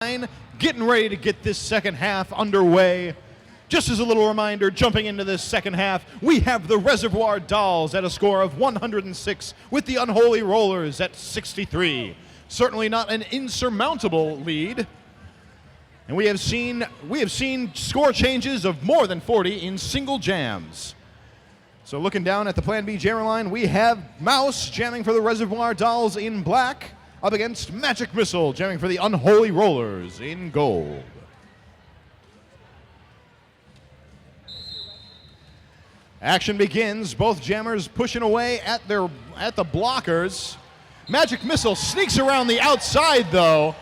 Getting ready to get this second half underway. Just as a little reminder, jumping into this second half, we have the Reservoir Dolls at a score of 106 with the Unholy Rollers at 63. Certainly not an insurmountable lead. And we have seen score changes of more than 40 in single jams. So looking down at the Plan B jammer line, we have Mouse jamming for the Reservoir Dolls in black, up against Magic Missile, jamming for the Unholy Rollers in gold. Action begins, both jammers pushing away at the blockers. Magic Missile sneaks around the outside though,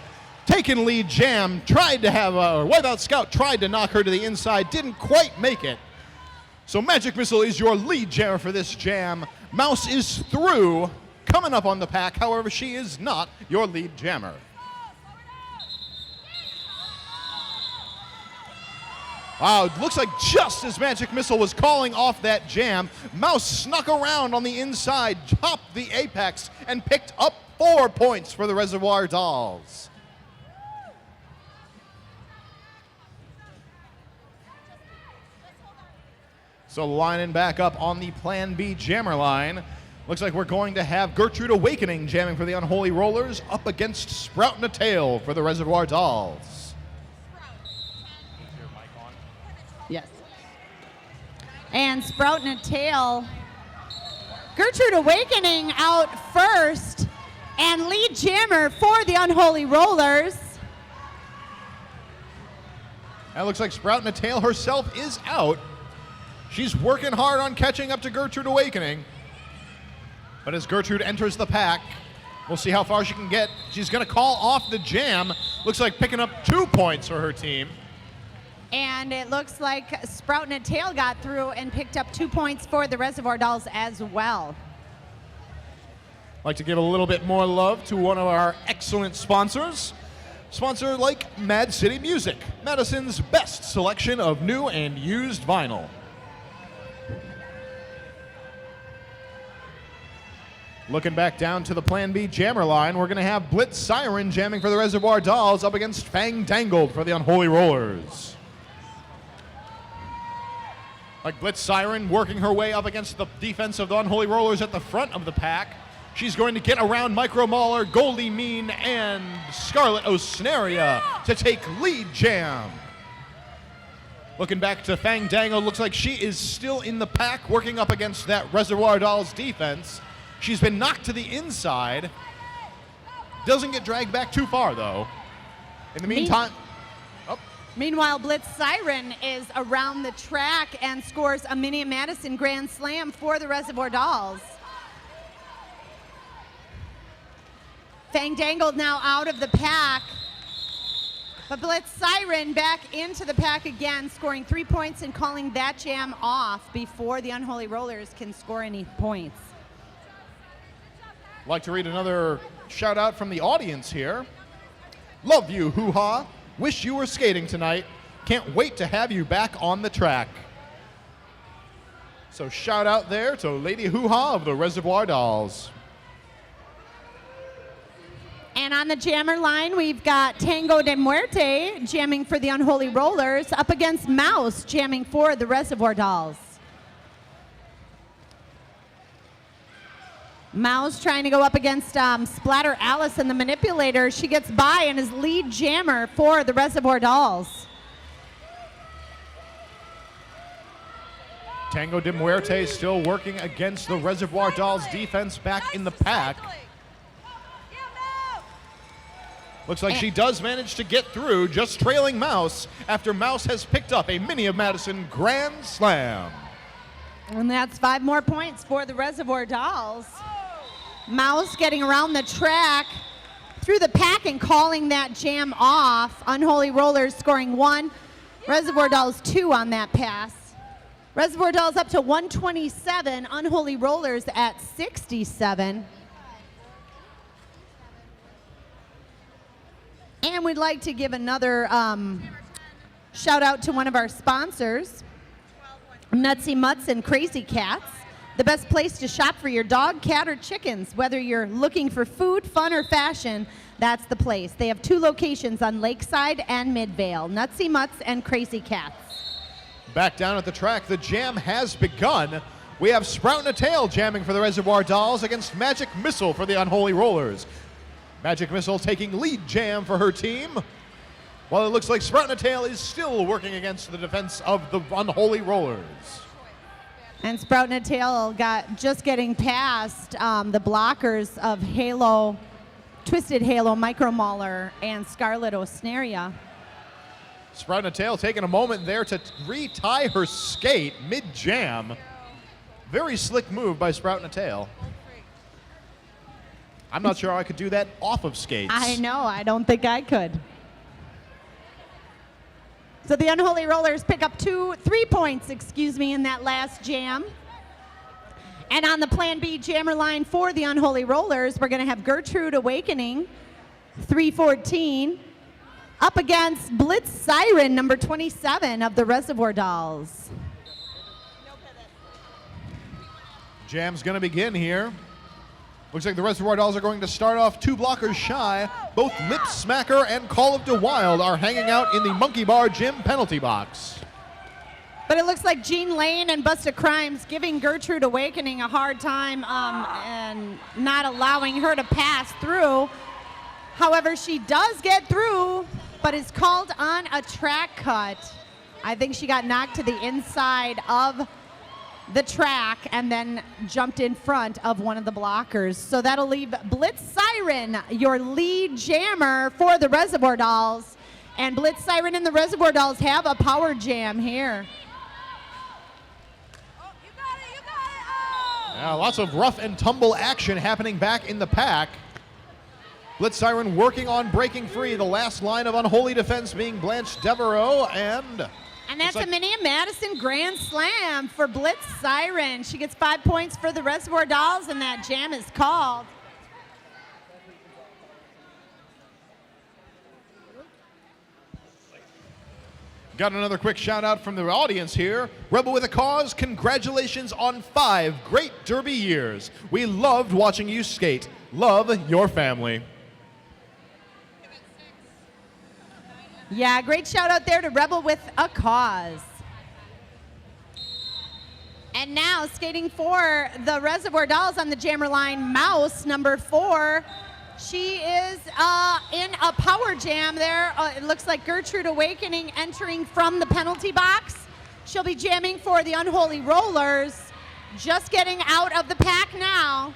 taking lead jam, tried to have Wipeout Scout tried to knock her to the inside, didn't quite make it. So Magic Missile is your lead jammer for this jam. Mouse is through, coming up on the pack, however, she is not your lead jammer. Wow, it looks like just as Magic Missile was calling off that jam, Mouse snuck around on the inside, topped the apex, and picked up 4 points for the Reservoir Dolls. So lining back up on the Plan B jammer line, looks like we're going to have Gertrude Awakening jamming for the Unholy Rollers up against Sproutin' a Tail for the Reservoir Dolls. Yes. And Sproutin' a Tail, Gertrude Awakening out first, and lead jammer for the Unholy Rollers. And it looks like Sproutin' a Tail herself is out. She's working hard on catching up to Gertrude Awakening. But as Gertrude enters the pack, we'll see how far she can get. She's going to call off the jam. Looks like picking up 2 points for her team. And it looks like Sproutin' a Tail got through and picked up 2 points for the Reservoir Dolls as well. I'd like to give a little bit more love to one of our excellent sponsors. Sponsor like Mad City Music, Madison's best selection of new and used vinyl. Looking back down to the Plan B jammer line, we're going to have Blitz Siren jamming for the Reservoir Dolls up against Fang Dangled for the Unholy Rollers. Like Blitz Siren working her way up against the defense of the Unholy Rollers at the front of the pack. She's going to get around Micro Mauler, Goldie Mean, and Scarlet Osnaria to take lead jam. Looking back to Fang Dangled, looks like she is still in the pack working up against that Reservoir Dolls defense. She's been knocked to the inside. Doesn't get dragged back too far, though. In the meantime... Meanwhile, Blitz Siren is around the track and scores a Mini Madison Grand Slam for the Reservoir Dolls. Fang Dangled now out of the pack. But Blitz Siren back into the pack again, scoring 3 points and calling that jam off before the Unholy Rollers can score any points. I'd like to read another shout out from the audience here. Love you, hoo-ha. Wish you were skating tonight. Can't wait to have you back on the track. So shout out there to Lady Hoo-ha of the Reservoir Dolls. And on the jammer line, we've got Tango de Muerte jamming for the Unholy Rollers up against Mouse jamming for the Reservoir Dolls. Mouse trying to go up against Splatter Alice and the Manipulator. She gets by and is lead jammer for the Reservoir Dolls. Tango de Muerte still working against the Reservoir Dolls defense back in the pack. Looks like she does manage to get through, just trailing Mouse after Mouse has picked up a Mini of Madison Grand Slam. And that's 5 more points for the Reservoir Dolls. Mouse getting around the track through the pack and calling that jam off. Unholy Rollers scoring 1, Reservoir Dolls 2 on that pass. Reservoir Dolls up to 127, Unholy Rollers at 67. And we'd like to give another shout out to one of our sponsors, Nutsy Mutts and Crazy Cats. The best place to shop for your dog, cat, or chickens. Whether you're looking for food, fun, or fashion, That's the place. They have 2 locations on Lakeside and Midvale, Nutsy Mutts and Crazy Cats. Back down at the track, the jam has begun. We have Sprout and a Tail jamming for the Reservoir Dolls against Magic Missile for the Unholy Rollers. Magic Missile taking lead jam for her team, while it looks like Sprout and a Tail is still working against the defense of the Unholy Rollers. And Sprout and a Tail just getting past the blockers of Halo, Twisted Halo, Micro Mauler, and Scarlet Osneria. Sprout and a Tail taking a moment there to retie her skate mid-jam. Very slick move by Sprout and a Tail. I'm not sure I could do that off of skates. I know, I don't think I could. So the Unholy Rollers pick up 3 points, in that last jam. And on the Plan B jammer line for the Unholy Rollers, we're going to have Gertrude Awakening, 314, up against Blitz Siren, number 27 of the Reservoir Dolls. Jam's going to begin here. Looks like the Reservoir Dolls are going to start off 2 blockers shy. Both Lip Smacker and Call of the Wild are hanging out in the Monkey Bar Gym penalty box. But it looks like Jean Lane and Busta Crimes giving Gertrude Awakening a hard time and not allowing her to pass through. However, she does get through, but is called on a track cut. I think she got knocked to the inside of the track and then jumped in front of one of the blockers. So that'll leave Blitz Siren, your lead jammer for the Reservoir Dolls. And Blitz Siren and the Reservoir Dolls have a power jam here. Oh, you got it, you got it. Oh! Yeah, lots of rough and tumble action happening back in the pack. Blitz Siren working on breaking free. The last line of Unholy defense being Blanche Devereaux, and that's a Minia Madison Grand Slam for Blitz Siren. She gets 5 points for the Reservoir Dolls, and that jam is called. Got another quick shout out from the audience here. Rebel with a Cause, congratulations on 5 great Derby years. We loved watching you skate. Love your family. Yeah, great shout out there to Rebel with a Cause. And now skating for the Reservoir Dolls on the jammer line, Mouse, number 4. She is in a power jam there. It looks like Gertrude Awakening entering from the penalty box. She'll be jamming for the Unholy Rollers. Just getting out of the pack now.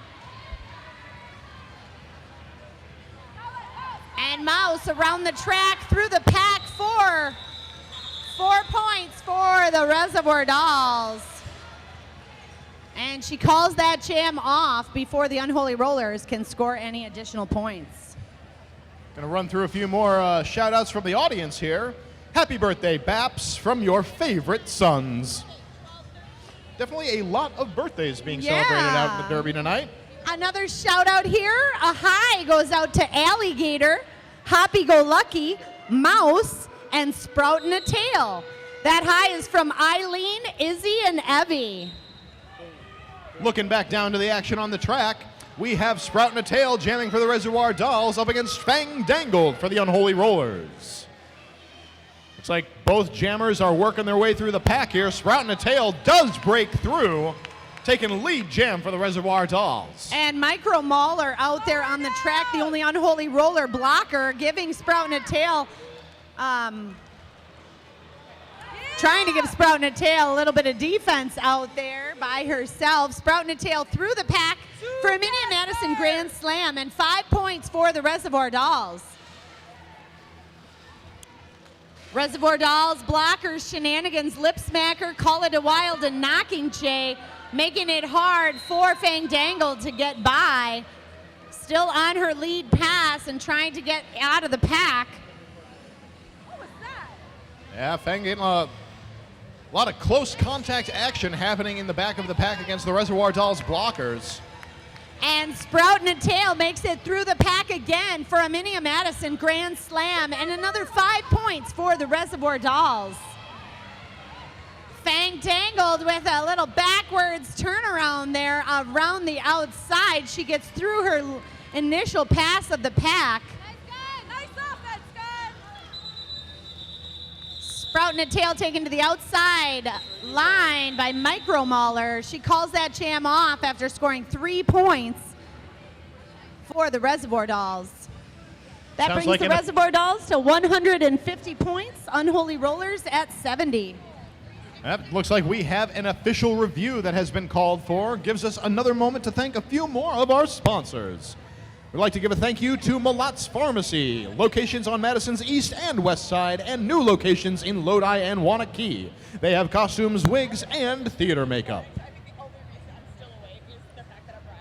And Mouse around the track through the pack for 4 points for the Reservoir Dolls. And she calls that jam off before the Unholy Rollers can score any additional points. Gonna run through a few more shout outs from the audience here. Happy birthday, Baps, from your favorite sons. Definitely a lot of birthdays being celebrated out in the Derby tonight. Another shout out here. A hi goes out to Alligator, Hoppy Go Lucky, Mouse, and Sprout and a Tail. That hi is from Eileen, Izzy, and Evie. Looking back down to the action on the track, we have Sprout and a Tail jamming for the Reservoir Dolls up against Fang Dangled for the Unholy Rollers. Looks like both jammers are working their way through the pack here. Sprout and a Tail does break through, taking lead jam for the Reservoir Dolls. And Micro Mauler out there on the track, the only Unholy Roller blocker, giving Sprout and a Tail, trying to give Sprout and a Tail a little bit of defense out there by herself. Sprout and a Tail through the pack for a Minia Madison Grand Slam, and 5 points for the Reservoir Dolls. Reservoir Dolls, blockers, shenanigans, lip smacker, Call It a Wild, and Knocking Jay, making it hard for Fang Dangle to get by. Still on her lead pass and trying to get out of the pack. What was that? Yeah, Fang getting a lot of close contact action happening in the back of the pack against the Reservoir Dolls blockers. And Sprout and a Tail makes it through the pack again for a Minia Madison Grand Slam, and another 5 points for the Reservoir Dolls. Fang Dangled with a little backwards turnaround there around the outside. She gets through her initial pass of the pack. Guys, Sprout and a tail taken to the outside line by Micro Mauler. She calls that jam off after scoring 3 points for the Reservoir Dolls. That Sounds brings like the an- Reservoir Dolls to 150 points. Unholy Rollers at 70. That looks like we have an official review that has been called for. Gives us another moment to thank a few more of our sponsors. We'd like to give a thank you to Malat's Pharmacy, locations on Madison's east and west side, and new locations in Lodi and Wanakee. They have costumes, wigs, and theater makeup.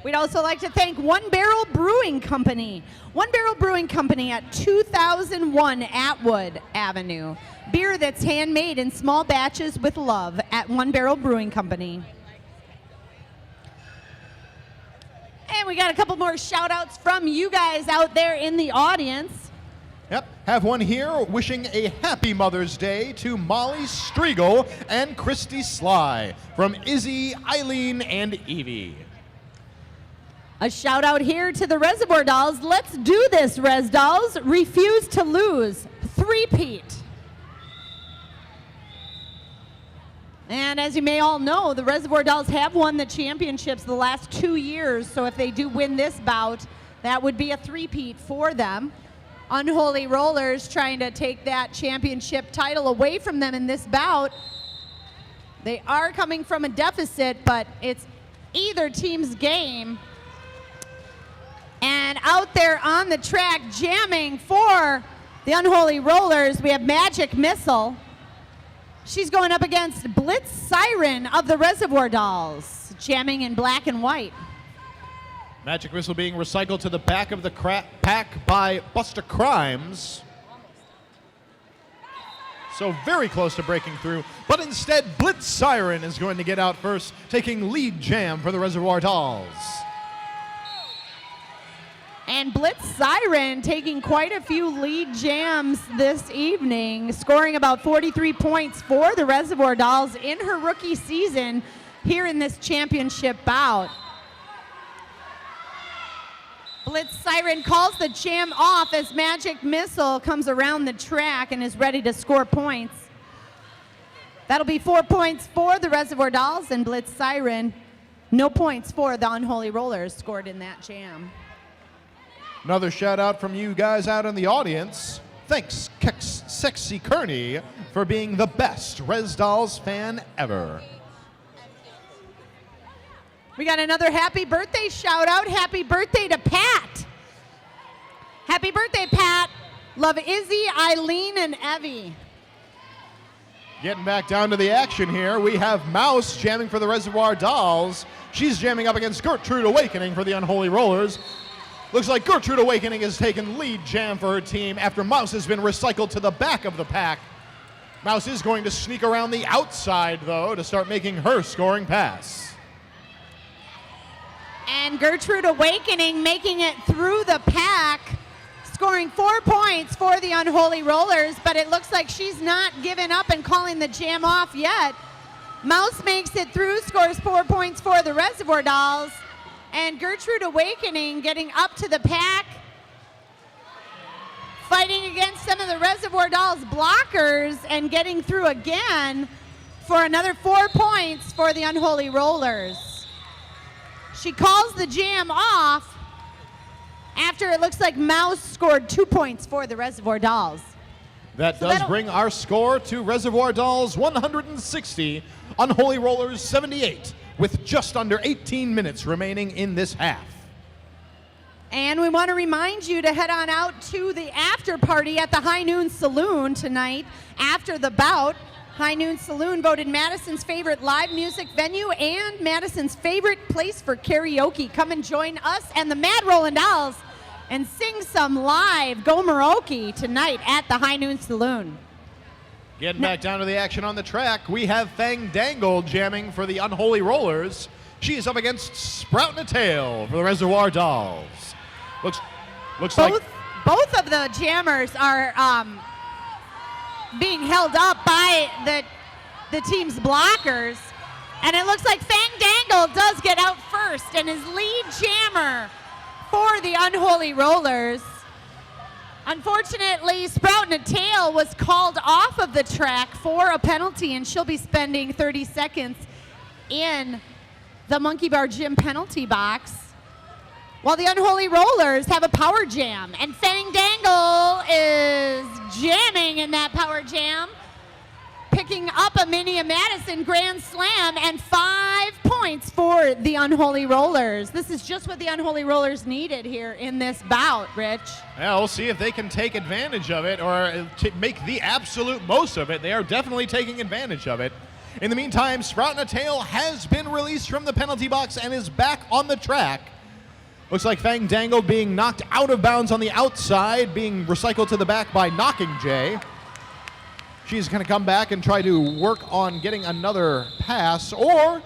We'd also like to thank One Barrel Brewing Company. One Barrel Brewing Company at 2001 Atwood Avenue. Beer that's handmade in small batches with love at One Barrel Brewing Company. And we got a couple more shout outs from you guys out there in the audience. Yep, have one here wishing a happy Mother's Day to Molly Striegel and Christy Sly from Izzy, Eileen, and Evie. A shout out here to the Reservoir Dolls. Let's do this, Res Dolls. Refuse to lose. Three-peat. And as you may all know, the Reservoir Dolls have won the championships the last 2 years, so if they do win this bout, that would be a three-peat for them. Unholy Rollers trying to take that championship title away from them in this bout. They are coming from a deficit, but it's either team's game. And out there on the track jamming for the Unholy Rollers, we have Magic Missile. She's going up against Blitz Siren of the Reservoir Dolls, jamming in black and white. Magic Missile being recycled to the back of the pack by Busta Crimes. So very close to breaking through, but instead Blitz Siren is going to get out first, taking lead jam for the Reservoir Dolls. And Blitz Siren taking quite a few lead jams this evening, scoring about 43 points for the Reservoir Dolls in her rookie season here in this championship bout. Blitz Siren calls the jam off as Magic Missile comes around the track and is ready to score points. That'll be 4 points for the Reservoir Dolls, and Blitz Siren, no points for the Unholy Rollers scored in that jam. Another shout out from you guys out in the audience. Thanks, Sexy Kearney, for being the best Res Dolls fan ever. We got another happy birthday shout out. Happy birthday to Pat. Happy birthday, Pat. Love Izzy, Eileen, and Evie. Getting back down to the action here, we have Mouse jamming for the Reservoir Dolls. She's jamming up against Gertrude Awakening for the Unholy Rollers. Looks like Gertrude Awakening has taken lead jam for her team after Mouse has been recycled to the back of the pack. Mouse is going to sneak around the outside, though, to start making her scoring pass. And Gertrude Awakening making it through the pack, scoring 4 points for the Unholy Rollers, but it looks like she's not giving up and calling the jam off yet. Mouse makes it through, scores 4 points for the Reservoir Dolls. And Gertrude Awakening getting up to the pack, fighting against some of the Reservoir Dolls blockers and getting through again for another 4 points for the Unholy Rollers. She calls the jam off after it looks like Mouse scored 2 points for the Reservoir Dolls. That does bring our score to Reservoir Dolls 160, Unholy Rollers 78. With just under 18 minutes remaining in this half. And we want to remind you to head on out to the after party at the High Noon Saloon tonight after the bout. High Noon Saloon voted Madison's favorite live music venue and Madison's favorite place for karaoke. Come and join us and the Mad Rollin' Dolls and sing some live Go Maroke tonight at the High Noon Saloon. Getting back down to the action on the track, we have Fang Dangle jamming for the Unholy Rollers. She is up against Sprout and a Tail for the Reservoir Dolls. Looks like both of the jammers are being held up by the team's blockers, and it looks like Fang Dangle does get out first and is lead jammer for the Unholy Rollers. Unfortunately, Sproutin' a Tail was called off of the track for a penalty, and she'll be spending 30 seconds in the Monkey Bar Gym penalty box, while the Unholy Rollers have a power jam. And Fang Dangle is jamming in that power jam, picking up a Minia Madison Grand Slam and 5 points for the Unholy Rollers. This is just what the Unholy Rollers needed here in this bout, Rich. Yeah, we'll see if they can take advantage of it or make the absolute most of it. They are definitely taking advantage of it. In the meantime, Sproutin' a Tail has been released from the penalty box and is back on the track. Looks like Fang Dangle being knocked out of bounds on the outside, being recycled to the back by Knocking Jay. She's going to come back and try to work on getting another pass, or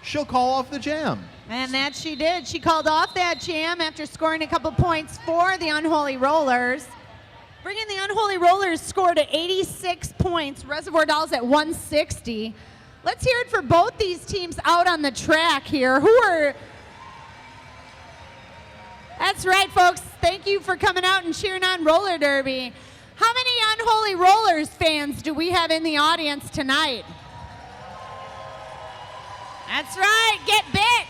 she'll call off the jam. And that she did. She called off that jam after scoring a couple points for the Unholy Rollers. Bringing the Unholy Rollers score to 86 points. Reservoir Dolls at 160. Let's hear it for both these teams out on the track here. That's right, folks. Thank you for coming out and cheering on Roller Derby. How many Unholy Rollers fans do we have in the audience tonight? That's right, get bit.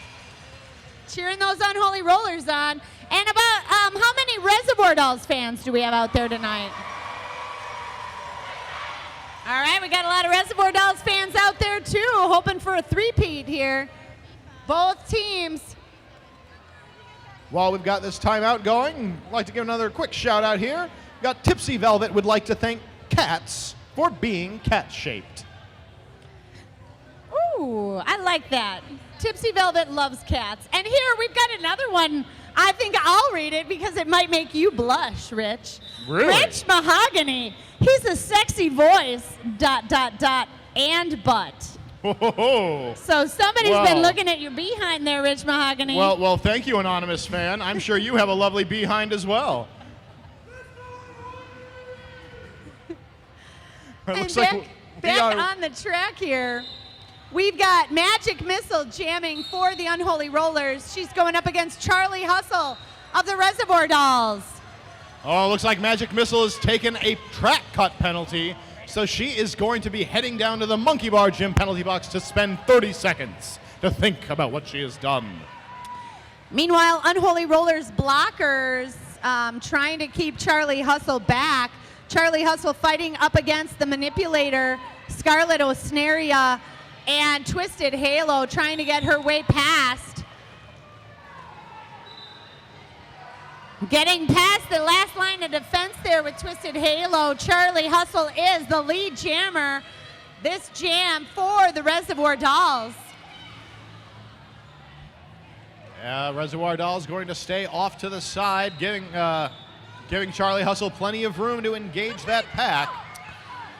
Cheering those Unholy Rollers on. And about how many Reservoir Dolls fans do we have out there tonight? All right, we got a lot of Reservoir Dolls fans out there too, hoping for a three-peat here. Both teams. While we've got this timeout going, I'd like to give another quick shout out here. Got Tipsy Velvet would like to thank cats for being cat-shaped. Ooh, I like that. Tipsy Velvet loves cats. And here we've got another one. I think I'll read it because it might make you blush, Rich. Really? Rich Mahogany. He's a sexy voice, ... and butt. Oh. So somebody's been looking at your behind there, Rich Mahogany. Well, thank you, anonymous fan. I'm sure you have a lovely behind as well. And back on the track here, we've got Magic Missile jamming for the Unholy Rollers. She's going up against Charlie Hustle of the Reservoir Dolls. Oh, looks like Magic Missile has taken a track cut penalty, so she is going to be heading down to the Monkey Bar Gym penalty box to spend 30 seconds to think about what she has done. Meanwhile, Unholy Rollers blockers trying to keep Charlie Hustle back. Charlie Hustle fighting up against the manipulator, Scarlet Osnaria, and Twisted Halo trying to get her way past. Getting past the last line of defense there with Twisted Halo. Charlie Hustle is the lead jammer. This jam for the Reservoir Dolls. Reservoir Dolls going to stay off to the side, giving Charlie Hustle plenty of room to engage that pack.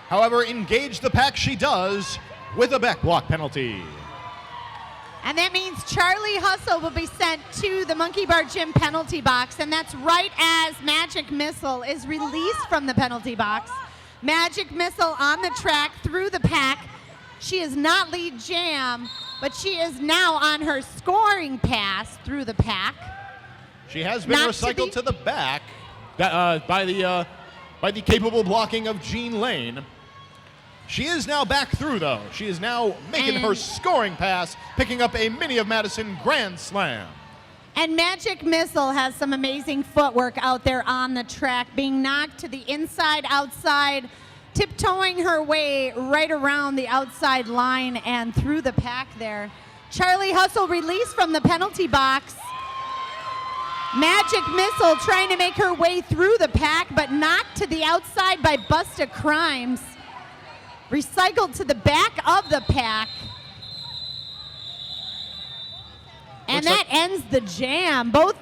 However, engage the pack she does with a back block penalty. And that means Charlie Hustle will be sent to the Monkey Bar Gym penalty box, and that's right as Magic Missile is released from the penalty box. Magic Missile on the track through the pack. She is not lead jam, but she is now on her scoring pass through the pack. She has been recycled to the back by the capable blocking of Jean Lane. She is now back through, though. She is now making her scoring pass, picking up a Mini of Madison Grand Slam. And Magic Missile has some amazing footwork out there on the track, being knocked to the inside, outside, tiptoeing her way right around the outside line and through the pack there. Charlie Hustle released from the penalty box. Magic Missile trying to make her way through the pack, but knocked to the outside by Busta Crimes. Recycled to the back of the pack. And that ends the jam. Both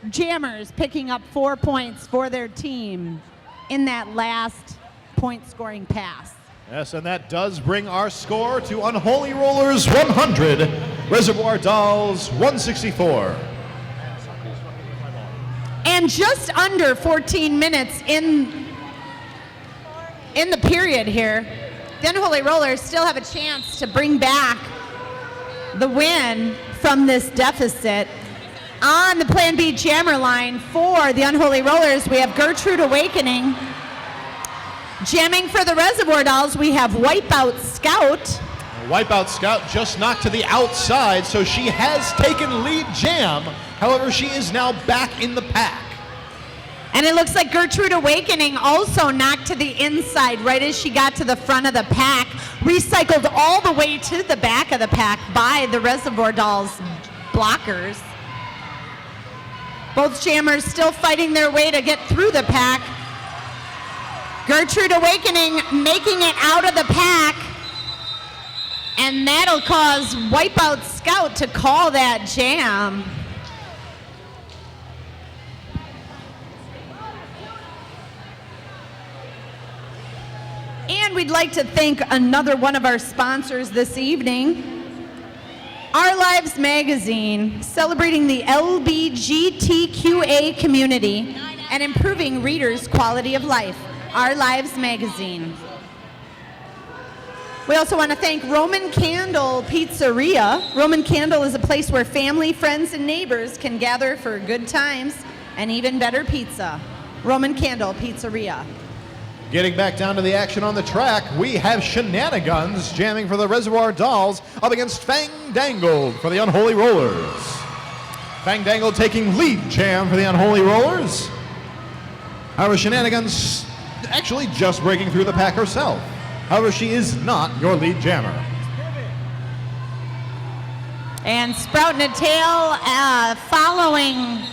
jammers picking up 4 points for their team in that last point scoring pass. Yes, and that does bring our score to Unholy Rollers 100, Reservoir Dolls 164. And just under 14 minutes in the period here, the Unholy Rollers still have a chance to bring back the win from this deficit. On the Plan B jammer line for the Unholy Rollers, we have Gertrude Awakening. Jamming for the Reservoir Dolls, we have Wipeout Scout. Wipeout Scout just knocked to the outside, so she has taken lead jam. However, she is now back in the pack. And it looks like Gertrude Awakening also knocked to the inside right as she got to the front of the pack, recycled all the way to the back of the pack by the Reservoir Dolls blockers. Both jammers still fighting their way to get through the pack. Gertrude Awakening making it out of the pack. And that'll cause Wipeout Scout to call that jam. And we'd like to thank another one of our sponsors this evening, Our Lives Magazine, celebrating the LGBTQA community and improving readers' quality of life. Our Lives Magazine. We also want to thank Roman Candle Pizzeria. Roman Candle is a place where family, friends, and neighbors can gather for good times and even better pizza. Roman Candle Pizzeria. Getting back down to the action on the track, we have Shenanigans jamming for the Reservoir Dolls up against Fang Dangled for the Unholy Rollers. Fang Dangled taking lead jam for the Unholy Rollers. However, Shenanigans actually just breaking through the pack herself. However, she is not your lead jammer. And Sprouting a Tail following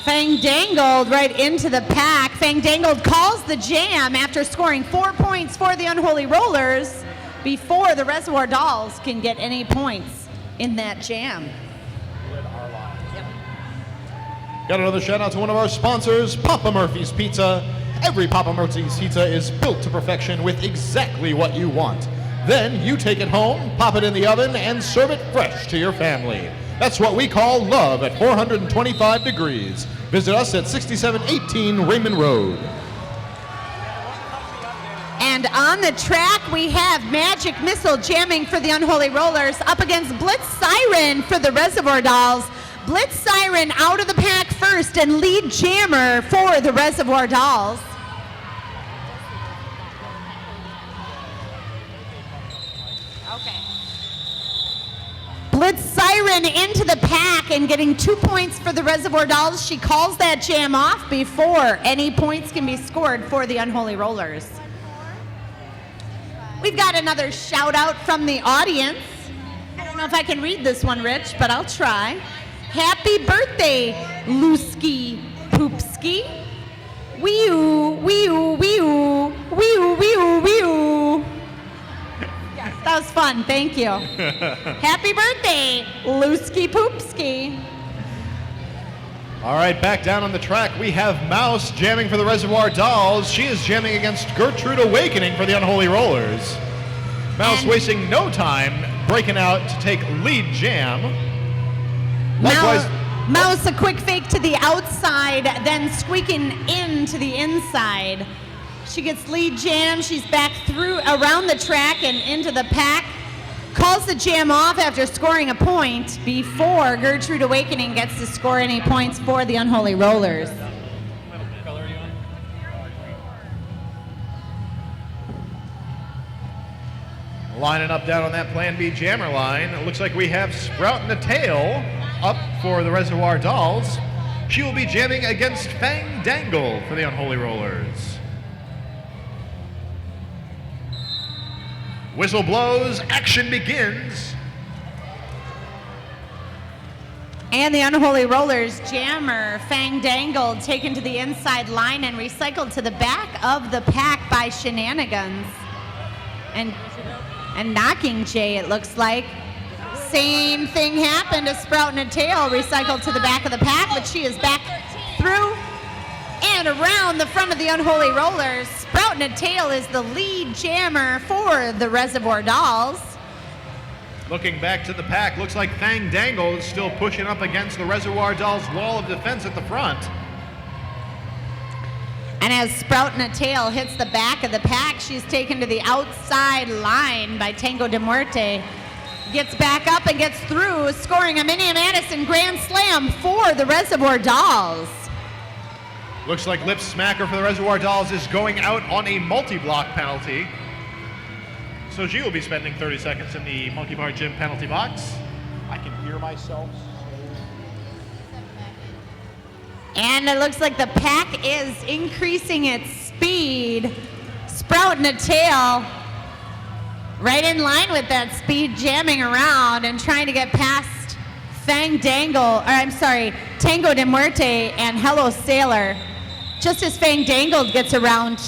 Fang Dangled right into the pack. Fang Dangled calls the jam after scoring 4 points for the Unholy Rollers before the Reservoir Dolls can get any points in that jam. Got another shout out to one of our sponsors, Papa Murphy's Pizza. Every Papa Murphy's Pizza is built to perfection with exactly what you want. Then you take it home, pop it in the oven, and serve it fresh to your family. That's what we call love at 425 degrees. Visit us at 6718 Raymond Road. And on the track, we have Magic Missile jamming for the Unholy Rollers up against Blitz Siren for the Reservoir Dolls. Blitz Siren out of the pack first and lead jammer for the Reservoir Dolls. Blitz Siren into the pack and getting 2 points for the Reservoir Dolls. She calls that jam off before any points can be scored for the Unholy Rollers. We've got another shout out from the audience. I don't know if I can read this one, Rich, but I'll try. Happy birthday, Lusky Poopski. Wee-oo, wee-oo, wee-oo, wee-oo, wee-oo, wee-oo. That was fun, thank you. Happy birthday, Lusky Poopski. All right, back down on the track, we have Mouse jamming for the Reservoir Dolls. She is jamming against Gertrude Awakening for the Unholy Rollers. Mouse wasting no time, breaking out to take lead jam. Likewise, Mouse a quick fake to the outside, then squeaking into the inside. She gets lead jam, she's back through around the track and into the pack. Calls the jam off after scoring a point before Gertrude Awakening gets to score any points for the Unholy Rollers. Lining up down on that Plan B jammer line, it looks like we have Sprouting a Tail up for the Reservoir Dolls. She will be jamming against Fang Dangle for the Unholy Rollers. Whistle blows, action begins. And the Unholy Rollers jammer, Fang Dangled, taken to the inside line and recycled to the back of the pack by Shenanigans. And knocking Jay, it looks like. Same thing happened to Sprouting a Tail, recycled to the back of the pack, but she is back through and around the front of the Unholy Rollers. Sprouting a Tail is the lead jammer for the Reservoir Dolls. Looking back to the pack, looks like Fang Dangle is still pushing up against the Reservoir Dolls' wall of defense at the front. And as Sprouting a Tail hits the back of the pack, she's taken to the outside line by Tango de Muerte. gets back up and gets through, scoring a Minnie Madison Grand Slam for the Reservoir Dolls. Looks like Lip Smacker for the Reservoir Dolls is going out on a multi-block penalty. So she will be spending 30 seconds in the Monkey Bar Gym penalty box. I can hear myself. And it looks like the pack is increasing its speed, sprouting a tail right in line with that speed, jamming around and trying to get past Tango de Muerte and Hello Sailor, just as Fang Dangled gets around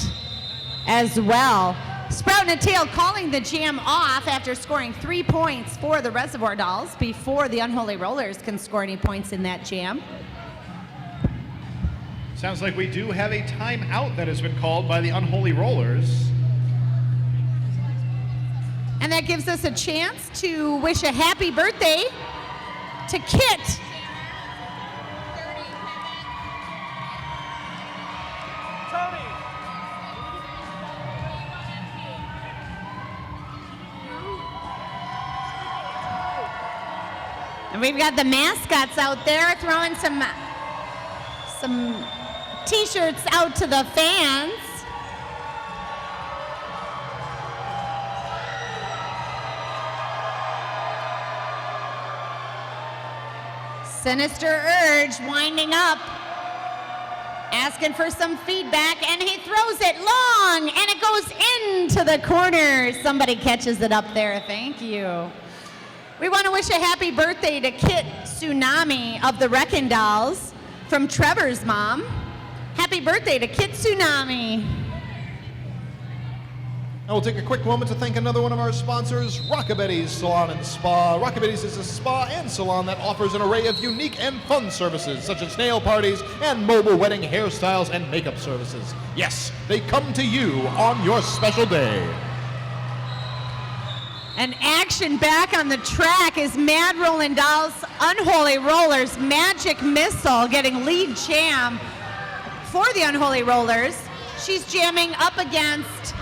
as well. Sprout and Tail calling the jam off after scoring 3 points for the Reservoir Dolls before the Unholy Rollers can score any points in that jam. Sounds like we do have a timeout that has been called by the Unholy Rollers. And that gives us a chance to wish a happy birthday to Kit. And we've got the mascots out there throwing some t-shirts out to the fans. Sinister Urge winding up, asking for some feedback, and he throws it long, and it goes into the corner. Somebody catches it up there. Thank you. We want to wish a happy birthday to Kit Tsunami of the Wrecking Dolls from Trevor's mom. Happy birthday to Kit Tsunami. And we'll take a quick moment to thank another one of our sponsors, Rockabetty's Salon and Spa. Rockabetty's is a spa and salon that offers an array of unique and fun services, such as nail parties and mobile wedding hairstyles and makeup services. Yes, they come to you on your special day. And action back on the track is Mad Rollin' Dolls Unholy Rollers Magic Missile getting lead jam for the Unholy Rollers. She's jamming up against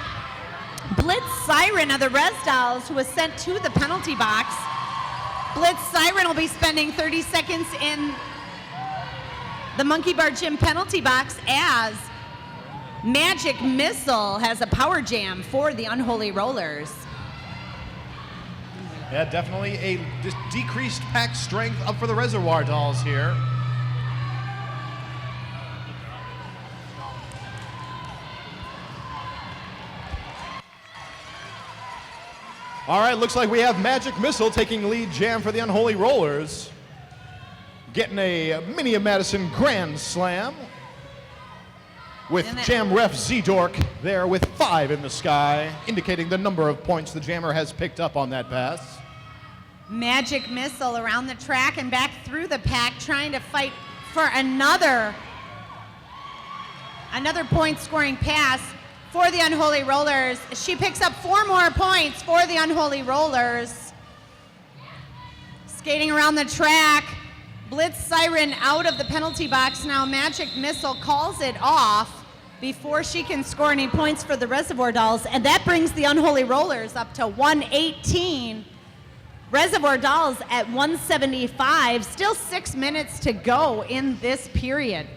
Blitz Siren of the Res Dolls, who was sent to the penalty box. Blitz Siren will be spending 30 seconds in the Monkey Bar Gym penalty box as Magic Missile has a power jam for the Unholy Rollers. Yeah, definitely a decreased pack strength up for the Reservoir Dolls here. All right, looks like we have Magic Missile taking lead jam for the Unholy Rollers. Getting a Minnie Madison Grand Slam with jam ref Z-Dork there with 5 in the sky, indicating the number of points the jammer has picked up on that pass. Magic Missile around the track and back through the pack, trying to fight for another point scoring pass for the Unholy Rollers. She picks up 4 more points for the Unholy Rollers. Skating around the track, Blitz Siren out of the penalty box now. Magic Missile calls it off before she can score any points for the Reservoir Dolls, and that brings the Unholy Rollers up to 118. Reservoir Dolls at 175. Still 6 minutes to go in this period.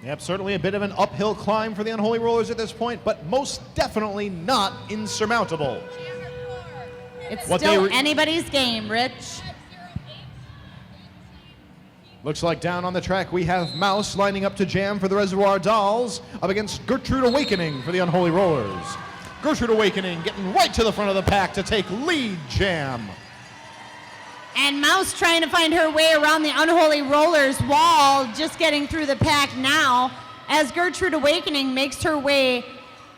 Yep, certainly a bit of an uphill climb for the Unholy Rollers at this point, but most definitely not insurmountable. It's still anybody's game, Rich. Looks like down on the track we have Mouse lining up to jam for the Reservoir Dolls up against Gertrude Awakening for the Unholy Rollers. Gertrude Awakening getting right to the front of the pack to take lead jam. And Mouse trying to find her way around the Unholy Rollers wall, just getting through the pack now as Gertrude Awakening makes her way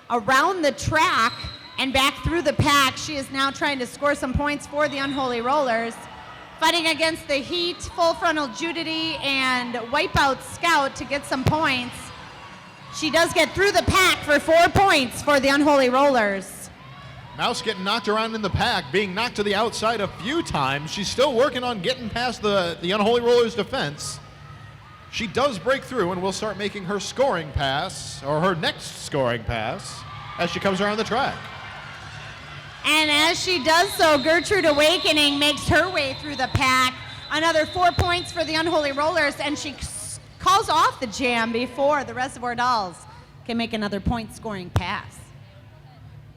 around the track and back through the pack. She is now trying to score some points for the Unholy Rollers. Fighting against the Heat, Full Frontal Judity, and Wipeout Scout to get some points. She does get through the pack for 4 points for the Unholy Rollers. Mouse getting knocked around in the pack, being knocked to the outside a few times. She's still working on getting past the Unholy Rollers' defense. She does break through and will start making her scoring pass, or her next scoring pass, as she comes around the track. And as she does so, Gertrude Awakening makes her way through the pack. Another 4 points for the Unholy Rollers, and she calls off the jam before the Reservoir Dolls can make another point-scoring pass.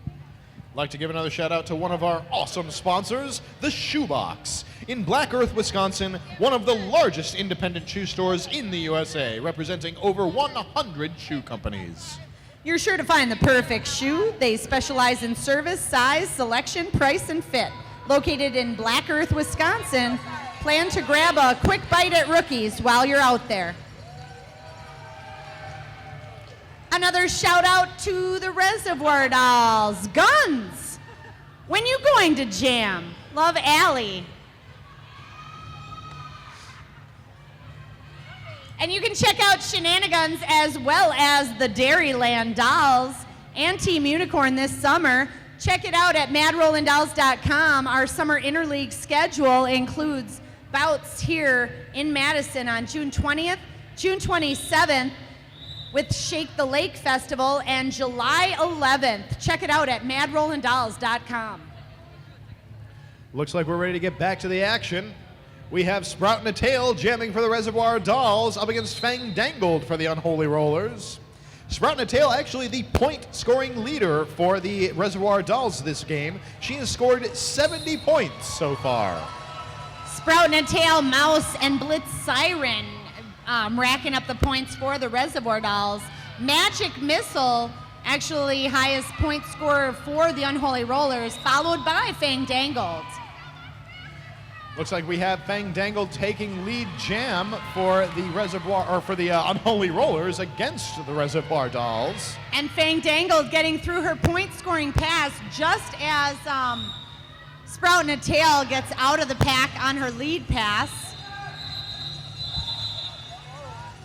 I'd like to give another shout out to one of our awesome sponsors, the Shoebox. In Black Earth, Wisconsin, one of the largest independent shoe stores in the USA, representing over 100 shoe companies. You're sure to find the perfect shoe. They specialize in service, size, selection, price, and fit. Located in Black Earth, Wisconsin, plan to grab a quick bite at Rookies while you're out there. Another shout out to the Reservoir Dolls. Guns! When you going to jam? Love Alley. And you can check out Shenanigans as well as the Dairyland Dolls and Team Unicorn this summer. Check it out at madrollindolls.com. Our summer interleague schedule includes bouts here in Madison on June 20th, June 27th with Shake the Lake Festival, and July 11th. Check it out at madrollindolls.com. Looks like we're ready to get back to the action. We have Sprout and a Tail jamming for the Reservoir Dolls up against Fang Dangled for the Unholy Rollers. Sprout and a Tail actually the point-scoring leader for the Reservoir Dolls this game. She has scored 70 points so far. Sprout and a Tail, Mouse, and Blitz Siren racking up the points for the Reservoir Dolls. Magic Missile, actually highest point scorer for the Unholy Rollers, followed by Fang Dangled. Looks like we have Fang Dangled taking lead jam for the Unholy Rollers against the Reservoir Dolls. And Fang Dangled getting through her point-scoring pass just as Sprout and a Tail gets out of the pack on her lead pass.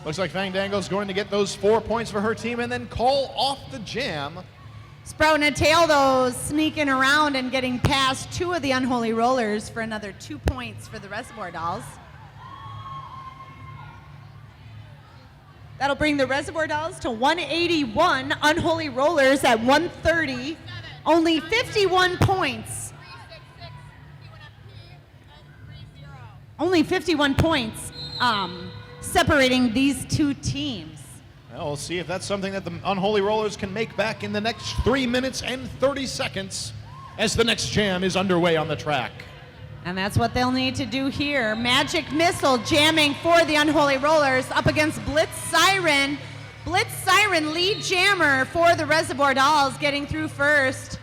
Looks like Fang Dangled's going to get those 4 points for her team and then call off the jam. Sprout and a Tail, though, sneaking around and getting past two of the Unholy Rollers for another 2 points for the Reservoir Dolls. That'll bring the Reservoir Dolls to 181, Unholy Rollers at 130. Only 51 points. Only 51 points separating these two teams. Well, we'll see if that's something that the Unholy Rollers can make back in the next 3 minutes and 30 seconds as the next jam is underway on the track. And that's what they'll need to do here. Magic Missile jamming for the Unholy Rollers up against Blitz Siren. Blitz Siren, lead jammer for the Reservoir Dolls, getting through first.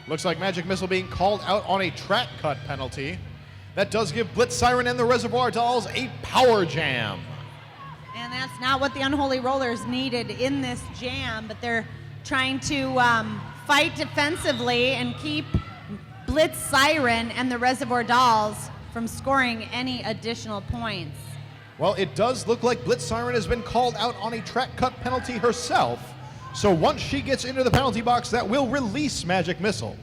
Looks like Magic Missile being called out on a track cut penalty. That does give Blitz Siren and the Reservoir Dolls a power jam. And that's not what the Unholy Rollers needed in this jam, but they're trying to fight defensively and keep Blitz Siren and the Reservoir Dolls from scoring any additional points. Well, it does look like Blitz Siren has been called out on a track cut penalty herself. So once she gets into the penalty box, that will release Magic Missile.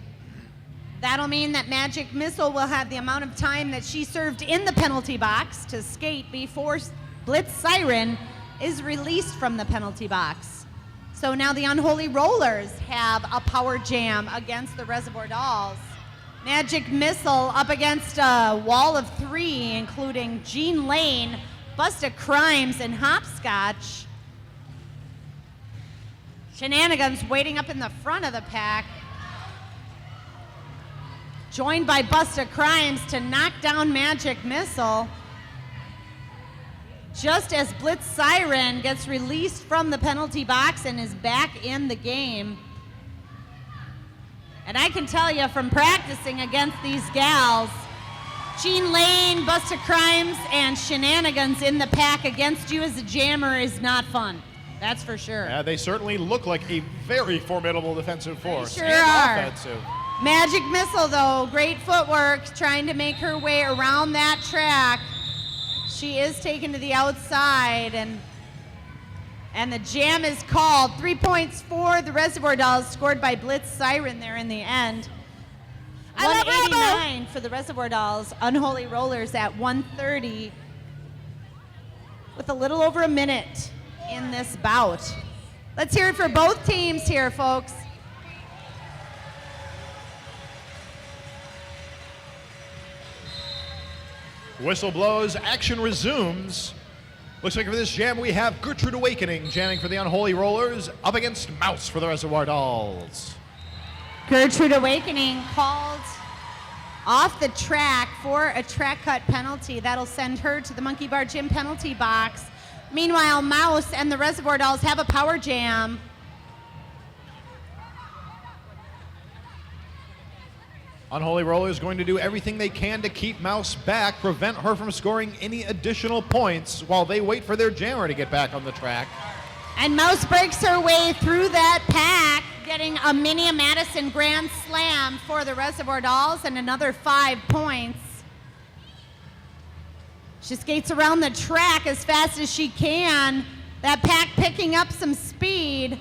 That'll mean that Magic Missile will have the amount of time that she served in the penalty box to skate before Blitz Siren is released from the penalty box. So now the Unholy Rollers have a power jam against the Reservoir Dolls. Magic Missile up against a wall of three, including Jean Lane, Busta Crimes, and Hopscotch. Shenanigans waiting up in the front of the pack, joined by Busta Crimes to knock down Magic Missile. Just as Blitz Siren gets released from the penalty box and is back in the game. And I can tell you from practicing against these gals, Jean Lane, Busta Crimes, and Shenanigans in the pack against you as a jammer is not fun. That's for sure. Yeah, they certainly look like a very formidable defensive force. They sure and are. Offensive. Magic Missile, though, great footwork, trying to make her way around that track. She is taken to the outside, and the jam is called. 3 points for the Reservoir Dolls, scored by Blitz Siren there in the end. 189 for the Reservoir Dolls. Unholy Rollers at 130 with a little over a minute in this bout. Let's hear it for both teams here, folks. Whistle blows, action resumes. Looks like for this jam we have Gertrude Awakening jamming for the Unholy Rollers up against Mouse for the Reservoir Dolls. Gertrude Awakening called off the track for a track cut penalty. That'll send her to the Monkey Bar Gym penalty box. Meanwhile, Mouse and the Reservoir Dolls have a power jam. Unholy Rollers going to do everything they can to keep Mouse back, prevent her from scoring any additional points while they wait for their jammer to get back on the track. And Mouse breaks her way through that pack, getting a Minia Madison Grand Slam for the Reservoir Dolls and another 5 points. She skates around the track as fast as she can. That pack picking up some speed.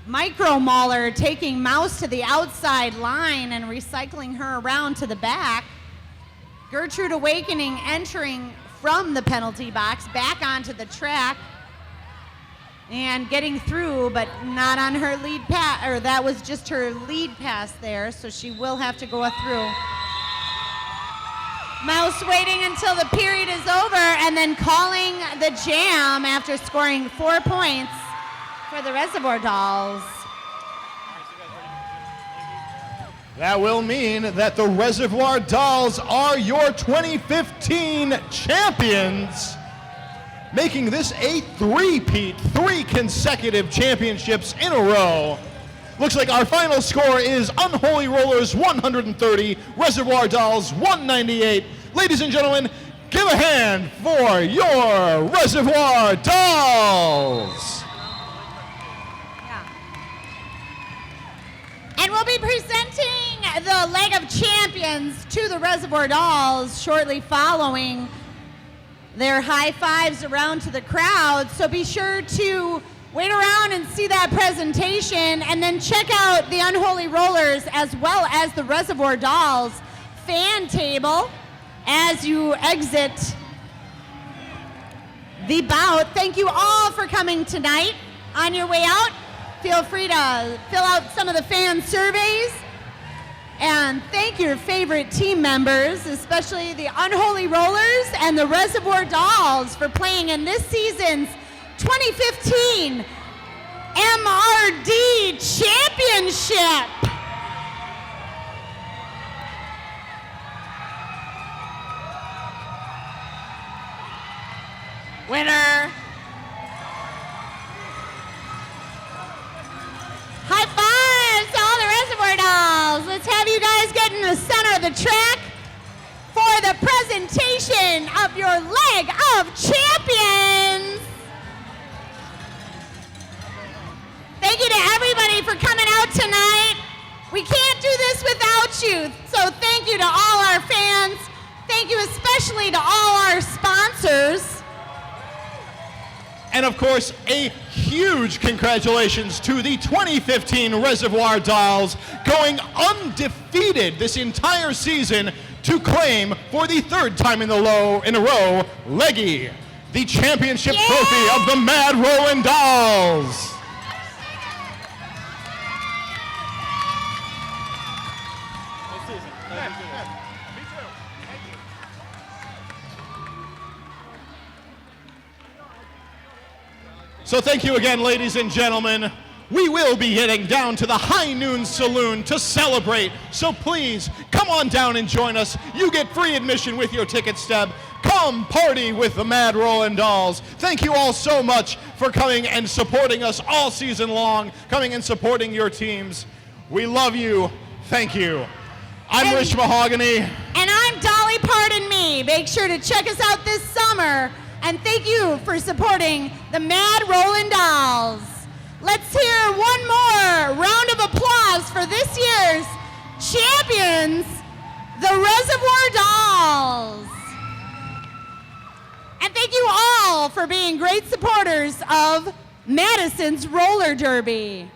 Micro Mauler taking Mouse to the outside line and recycling her around to the back. Gertrude Awakening entering from the penalty box back onto the track and getting through, but not on her lead pass, or that was just her lead pass there, so she will have to go through. Mouse waiting until the period is over and then calling the jam after scoring 4 points for the Reservoir Dolls. That will mean that the Reservoir Dolls are your 2015 champions, making this a three-peat, 3 consecutive championships in a row. Looks like our final score is Unholy Rollers 130, Reservoir Dolls 198. Ladies and gentlemen, give a hand for your Reservoir Dolls. And we'll be presenting the leg of champions to the Reservoir Dolls shortly following their high fives around to the crowd. So be sure to wait around and see that presentation, and then check out the Unholy Rollers as well as the Reservoir Dolls fan table as you exit the bout. Thank you all for coming tonight. On your way out, feel free to fill out some of the fan surveys and thank your favorite team members, especially the Unholy Rollers and the Reservoir Dolls, for playing in this season's 2015 MRD Championship. Winner. High fives to all the Reservoir Dolls. Let's have you guys get in the center of the track for the presentation of your leg of champions. Thank you to everybody for coming out tonight. We can't do this without you, so thank you to all our fans. Thank you especially to all our sponsors. And of course, a huge congratulations to the 2015 Reservoir Dolls, going undefeated this entire season to claim for the 3rd time in a row, Leggy, the championship trophy of the Mad Rollin Dolls. So thank you again, ladies and gentlemen. We will be heading down to the High Noon Saloon to celebrate. So please, come on down and join us. You get free admission with your ticket stub. Come party with the Mad Rollin Dolls. Thank you all so much for coming and supporting us all season long, coming and supporting your teams. We love you. Thank you. I'm Rich Mahogany. And I'm Dolly Pardon Me. Make sure to check us out this summer. And thank you for supporting the Mad Rollin Dolls. Let's hear one more round of applause for this year's champions, the Reservoir Dolls. And thank you all for being great supporters of Madison's Roller Derby.